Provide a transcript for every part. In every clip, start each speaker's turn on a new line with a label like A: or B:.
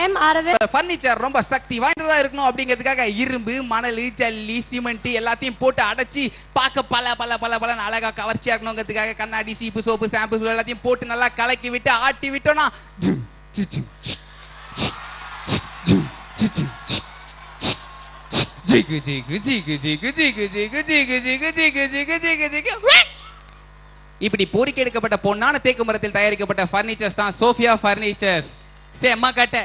A: M. Aravind.
B: Furniture ரொம்ப சக்தி வாய்ந்ததா இருக்கணும் அப்படிங்கிறதுக்காக இரும்பு, மணல், ஜல்லி, சிமெண்ட் எல்லாத்தையும் போட்டு அடைச்சி பார்க்க பல பல பல பல அழகா கவர்ச்சியா இருக்கணுங்கிறதுக்காக கண்ணாடி, சீப்பு, சோப்பு, ஷாம்பு எல்லாத்தையும் போட்டு நல்லா கலக்கி விட்டு ஆட்டி விட்டோம்னா ஜிகு ஜிகு ஜிகு ஜிகு ஜிகு ஜிகு ஜிகு ஜிகு ஜிகு ஜிகு ஜிகு ஜிகு. இப்படி பொறிக்க எடுக்கப்பட்ட பொன்னான தேக்கு மரத்தில் தயாரிக்கப்பட்ட பர்னிச்சர்ஸ் தான் சோஃபியா பர்னிச்சர்ஸ். அம்மா கட்ட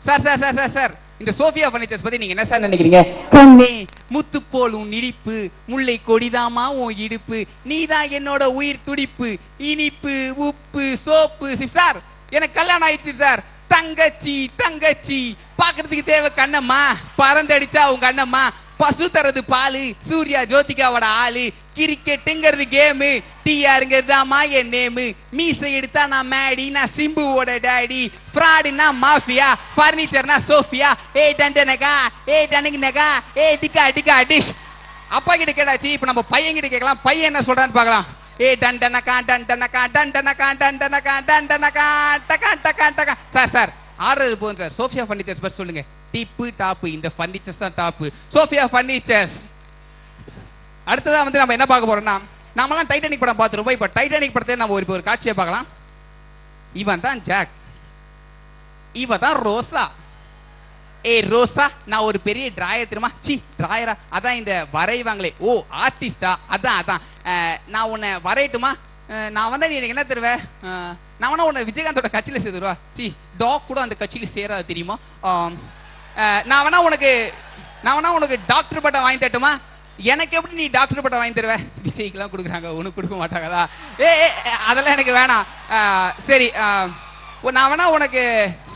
B: sir sir sir sir sir இந்த சோஃபியா பர்னிச்சர்ஸ் பத்தி நீங்க என்ன சார் நினைக்கிறீங்க? கண்ணே முத்து போல் உன் இடிப்பு, முல்லை கொடிதாமா உன் இடுப்பு, நீதான் என்னோட உயிர் துடிப்பு, இனிப்பு உப்பு சோப்பு. சார் எனக்கு கல்யாணம் ஆயிடுச்சு சார். தங்கச்சி தங்கச்சி பாக்குறதுக்கு தேவை கண்ணம்மா, பறந்தடிச்சா உங்க அண்ணம்மா, பசு தரது பாலு, சூர்யா ஜோதிகாவோட ஆளு, கிரிக்கெட்டுங்கிறது கேமு, டிஆருங்கிறதாமா என் நேமு, மீசை எடுத்தா நான் மேடி, நான் சிம்புவோட டேடி, ஃப்ராடுனா மாஃபியா, பர்னிச்சர்னா சோஃபியா, ஏ டண்டனகா ஏ டனகா ஏ டிகா டிகா டிஷ். அப்பா கிட்ட கேட்டாச்சு, இப்ப நம்ம பையன் கிட்ட கேட்கலாம். பையன் என்ன சொல்றான்னு பார்க்கலாம். ஏ டண்டனகா டண்டனகா டண்டனகா டண்டனகா டண்டனகா டகா டகா டகா. சார் சார் ஆர்டர் போங்க சார். சோஃபியா பர்னிச்சர்ஸ் பத்தி சொல்லுங்க. டிப்பு டாப்பு இந்த பர்னிச்சர்ஸ் தான் டாப்பு. Sophia furnitures. அடுத்ததா வந்து நம்ம என்ன பார்க்க போறோம்னா, நாமெல்லாம் டைட்டானிக் படம் பார்த்துருப்போம். இப்ப டைட்டானிக் படத்தை நம்ம ஒரு காட்சியை பார்க்கலாம். இவன் தான் ஜாக், இவ தான் ரோசா. ஏ ரோசா, நான் ஒரு பெரிய டிராயர் தெரியுமா? சி டிராயரா? அதான் இந்த வரைவாங்களே. ஓ ஆர்டிஸ்டா? அதான் அதான். நான் உன்னை வரையட்டுமா? நான் வந்தா நீ எனக்கு என்ன தருவேன்? நான் வேணா உன்னை விஜயகாந்தோட கட்சியில சேர்த்துருவா. சி டாக் கூட அந்த கட்சியில சேராது தெரியுமா? நான் வேணா உனக்கு டாக்டர் பட்டம் வாங்கி தட்டுமா? எனக்கு எப்படி நீ டாக்டர் பட்டம் வாங்கி தருவ? விஜய்க்கெல்லாம் கொடுக்குறாங்க, உனக்கு கொடுக்க மாட்டாங்களா? அதெல்லாம் எனக்கு வேணாம். சரி, நான் வேணா உனக்கு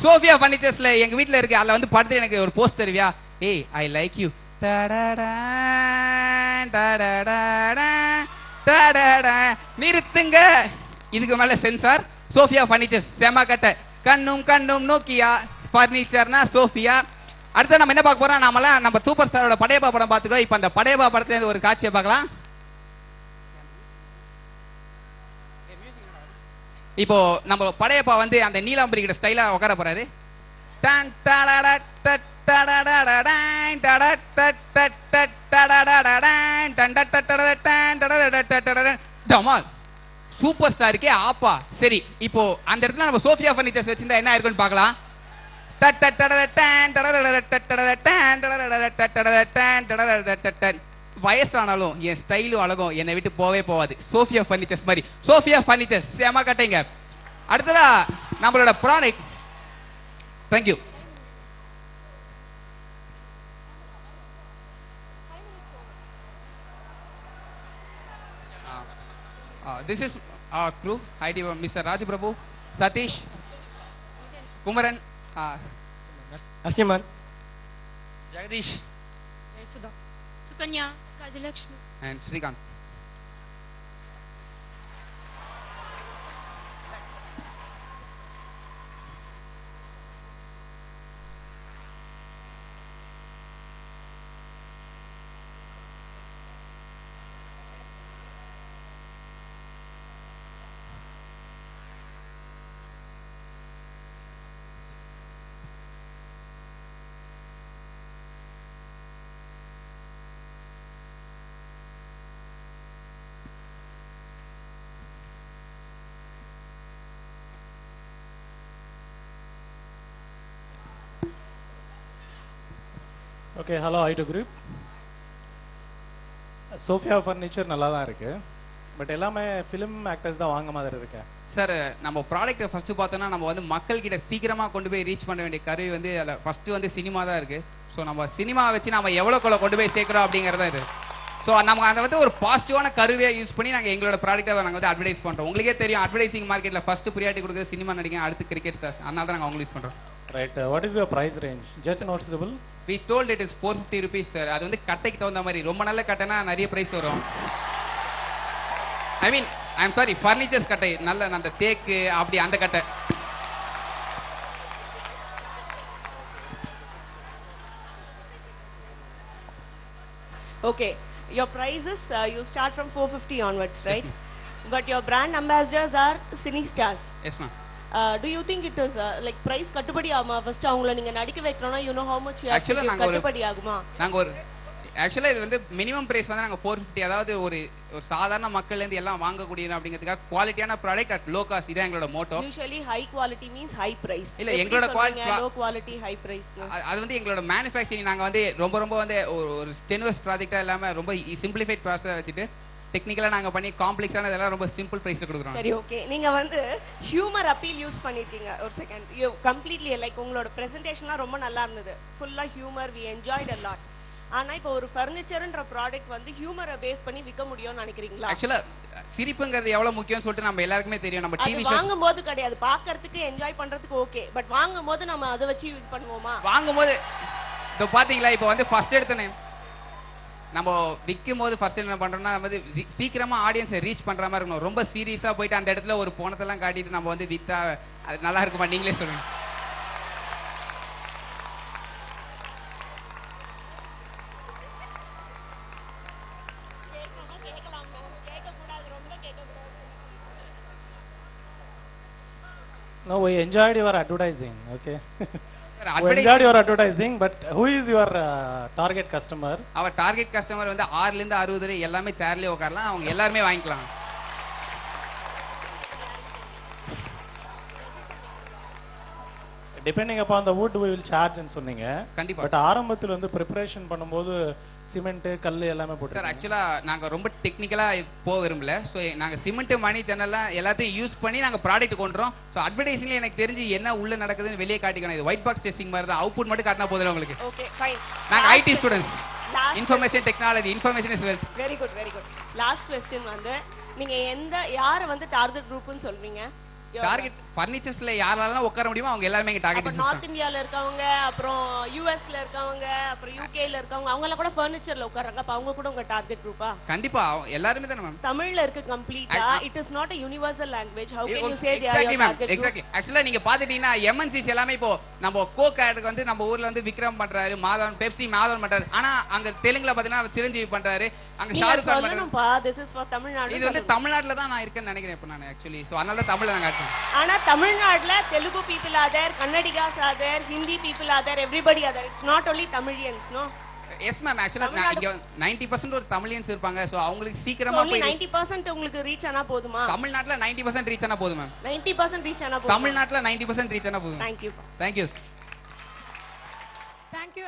B: சோஃபியா பர்னிச்சர்ஸ்ல எங்க வீட்டுல இருக்கு, அதுல வந்து படுத்து எனக்கு ஒரு போஸ்ட் தருவியா? ஏய் ஐ லைக் யூ. நிறுத்துங்க, இதுக்கு மேல சென்சார். சோஃபியா பர்னிச்சர்ஸ் செம கட்ட. கண்ணும் கண்ணும் நோக்கியா பர்னிச்சர்னா சோஃபியா. அடுத்து நம்ம என்ன பார்க்க போறோம்? நம்ம சூப்பர் ஸ்டாரோட படையப்பா படம் பார்த்துட்டோம். இப்ப அந்த படையப்பா படத்துல ஒரு காட்சியை பார்க்கலாம். இப்போ நம்ம படையப்பா வந்து அந்த நீலாம்பரி கிட்ட ஸ்டைலா உட்கார போறாரு. சூப்பர் ஸ்டாருக்கே ஆப்பா. சரி, இப்போ அந்த இடத்துல நம்ம சோஃபியா பர்னிச்சர்ஸ் வச்சிருந்தா என்ன இருக்குன்னு பார்க்கலாம். வயசானாலும் என் ஸ்டைலும் அழகும் என்னை விட்டு போவே போவாது. சோஃபியா பர்னிச்சர்ஸ் மாதிரி. சோஃபியா பர்னிச்சர்ஸ் சேமா கட்டைங்க. அடுத்ததா நம்மளோட product. Thank you. This is our crew. Hi, Mr. Raj Prabhu, Satish, Kumaran,
C: Ashman,
B: Jagdish,
A: Jayasudha, Sukanya, Kajalakshmi,
B: and Srikanth.
C: Okay, hello I2 group. Sophia furniture நல்லா தான் இருக்கு, பட் எல்லாமே ஃபிலிம் ஆக்டர்ஸ் தான் வாங்க மாதிரி இருக்கு.
B: சார், நம்ம ப்ராடக்ட்டை ஃபர்ஸ்ட் பார்த்தோன்னா நம்ம வந்து மக்கள் கிட்ட சீக்கிரமா கொண்டு போய் ரீச் பண்ண வேண்டிய கருவி வந்து அதில் ஃபர்ஸ்ட் வந்து சினிமா தான் இருக்கு. ஸோ நம்ம சினிமா வச்சு நம்ம எவ்வளோக்குள்ள கொண்டு போய் சேர்க்குறோம் அப்படிங்கிறத இது. ஸோ நம்ம அதை வந்து ஒரு பாசிட்டிவான கருவியை யூஸ் பண்ணி நாங்கள் எங்களோட ப்ராடக்ட்டை நாங்கள் வந்து அட்வர்டைஸ் பண்ணுறோம். உங்களுக்கே தெரியும், அட்வர்டைசிங் மார்க்கெட்டில் ஃபர்ஸ்ட் ப்ரியாரிட்டி கொடுக்குறது சினிமா நடிகை, அடுத்து கிரிக்கெட் ஸ்டார்ஸ். அதனால தான் நாங்கள் அவங்க யூஸ் பண்ணுறோம்.
C: Right, what is your price range? Just noticeable.
B: We told it is 450 rupees sir. அது வந்து கட்டைக்கு தகுந்த மாதிரி. ரொம்ப நல்ல கட்டைனா நிறைய பிரைஸ் வரும். ஐ மீன் ஐ அம் சாரி, ஃபர்னிச்சர்ஸ் கட்டை நல்ல அந்த தேக்கு அப்படி அந்த கட்டை.
D: Okay, your prices you start from 450 onwards, right? But your brand ambassadors are cine stars.
B: Yes ma'am.
D: Do you think it is like price கட்டுப்படி ஆகுமா? ஃபர்ஸ்ட் அவங்கள நீங்க நடிக்க வைக்கறோம்னா you know how much you
B: Actually,
D: have
B: நாங்க ஒரு
D: கட்டுப்படி ஆகுமா?
B: நாங்க ஒரு ஆக்சுவலா இது வந்து மினிமம் பிரைஸ் வந்து நாங்க 450, அதாவது ஒரு சாதாரண மக்கள்ல இருந்து எல்லாம் வாங்கக்கூடிய அப்படிங்கிறதுக்காக குவாலிட்டியான ப்ராடக்ட் அட் லோ காஸ்ட், இதான் எங்களோட motto.
D: Usually high quality means high price.
B: இல்ல எங்களோட quality
D: low quality high price.
B: அது வந்து எங்களோட மேனுஃபேக்சரிங் நாங்க வந்து ரொம்ப வந்து ஒரு ஸ்டென்வஸ் ப்ராஜெக்ட்டா இல்லாம ரொம்ப சிம்பிளிஃபைட் ப்ராசஸ் வச்சுட்டு டெக்னிக்கலா நாங்க பண்ணி காம்ப்ளெக்ஸான இதெல்லாம் ரொம்ப சிம்பிள் பிரைஸ்ல கொடுக்குறோம்.
D: சரி, ஓகே. நீங்க வந்து ஹியூமர் அப்பீல் யூஸ் பண்ணிருக்கீங்க. ஒரு செகண்ட், யூ கம்ப்ளீட்லி லைக் உங்களோட பிரசன்டேஷன்லாம் ரொம்ப நல்லா இருந்தது. ஃபுல்லா humour, we enjoyed a lot. ஆனா இப்போ ஒரு ஃபர்னிச்சர்ன்ற ப்ராடக்ட் வந்து ஹியூமரை பேஸ் பண்ணி விக்க முடியும்னு நினைக்கிறீங்களா?
B: ஆக்சுவலா சிரிப்புங்கிறது எவ்வளவு முக்கியம்னு சொல்லிட்டு நம்ம எல்லாருக்குமே தெரியும். நம்ம டிவி ஷோ
D: வாங்கும்போது கிடையாது, பார்க்கிறதுக்கு என்ஜாய் பண்றதுக்கு ஓகே, பட் வாங்கும்போது நம்ம அதை வச்சு யூஸ் பண்ணுவோமா?
B: வாங்கும்போது இதோ பாத்தீங்களா, இப்போ வந்து ஃபர்ஸ்ட் எடுத்தனே நம்ம விற்கும் போது ஃபர்ஸ்ட் என்ன பண்றோம்னா நம்ம வந்து சீக்கிரமா ஆடியன்ஸை ரீச் பண்ற மாதிரி இருக்கணும். ரொம்ப சீரியஸா போயிட்டு அந்த இடத்துல ஒரு போனத்தெல்லாம் காட்டிட்டு நம்ம வந்து வித்தா அது நல்லா இருக்குமா? நீங்களே சொல்லுங்க.
C: No, we enjoyed your advertising. Okay. We
B: advertising-
C: enjoyed your advertising, but who is your target customer?
B: அவர் டார்கெட் கஸ்டமர் வந்து 6 ல இருந்து 60 வரை எல்லாமே சேர்லயே உட்காரலாம், அவங்க எல்லாருமே வாங்கிக்கலாம்.
C: Depending upon the wood we will charge ன்னு சொன்னீங்க.
B: கண்டிப்பா.
C: பட் ஆரம்பத்துல வந்து preparation பண்ணும்போது சிமெண்ட் கல் எல்லாமே
B: சார்
C: போட்டு.
B: ஆக்சுவலா நாங்க ரொம்ப டெக்னிக்கலா போக விரும்பல. ஸோ நாங்க சிமெண்ட் மணி தென்னெல்லாம் எல்லாத்தையும் யூஸ் பண்ணி நாங்க ப்ராடக்ட் கொண்டுறோம். ஸோ அட்வர்டைசிங்ல எனக்கு தெரிஞ்சு என்ன உள்ள நடக்குதுன்னு வெளியே காட்டிக்கணும். இது ஒயிட் பாக்ஸ் டெஸ்டிங் மாதிரி தான், அவுட்புட் மட்டும் காட்டினா போதும் உங்களுக்கு.
D: Okay, fine.
B: நாங்க IT students, information technology, information is wealth.
D: Very good, very good. Last question வந்து நீங்க யார வந்து டார்கெட் குரூப்னு சொல்வீங்க?
B: டார்கெட் ஃபர்னிச்சர்ஸ்ல யாரெல்லாம் உட்கார முடியுமோ அவங்க எல்லாரும் எங்க
D: அப்ப
B: டார்கெட்.
D: நார்த் இந்தியால இருக்கவங்க, அப்புறம் யூஎஸ்ல இருக்கவங்க, அப்புறம் யூகேல இருக்கவங்க, அவங்க எல்லாம் கூட ஃபர்னிச்சர்ல உட்கார்றாங்க. அப்ப அவங்க கூட உங்க டார்கெட் குரூப்பா?
B: கண்டிப்பா எல்லாருமே தான மேம்.
D: தமிழ்ல இருக்கு கம்ப்ளீட்டா. It is not a universal language. how can you say they are
B: exactly
D: your
B: ma'am,
D: target group?
B: Exactly. ஆக்சுவலா நீங்க பாத்துட்டீங்கன்னா எம்என்சிஸ் எல்லாமே இப்போ நம்ம கோக் ஆடுக்கு வந்து நம்ம ஊர்ல வந்து விக்ரம் பண்றாரு, மாதவன் பெப்சி மாதவன் பண்றாரு. ஆனா அங்க தெலுங்குல பாத்தீங்கன்னா சிரஞ்சீவி பண்றாரு, அங்க
D: நீங்க
B: ஷாருக் கான் பண்றாரு.
D: சொல்லணும்பா, this is for தமிழ்நாடு.
B: இது வந்து தமிழ்நாட்டுல தான் நான் இருக்கேன்னு நினைக்கிறேன் இப்போ நான் ஆக்சுவலி. சோ அதனால தான் தமிழ்ல நான் காட்டுறேன்.
D: ஆனா தமிழ்நாட்டுல Telugu people are there, kannadigas are there, hindi people are there, everybody are there. It's not only Tamilians, no?
B: Yes ma'am, ஆக்சுவலா இங்க 90% ஒரு தமிழியன்ஸ் இருப்பாங்க. சோ அவங்களுக்கு சீக்கிரமா
D: only
B: போய்
D: 90% உங்களுக்கு ரீச் ஆனா போதுமா?
B: தமிழ்நாட்டுல 90% ரீச் ஆனா போதும் மேம்.
D: 90% ரீச் ஆனா போதும்.
B: தமிழ்நாட்டுல 90% ரீச் ஆனா போதும்.
D: Thank you.
B: Thank you.
A: Thank you.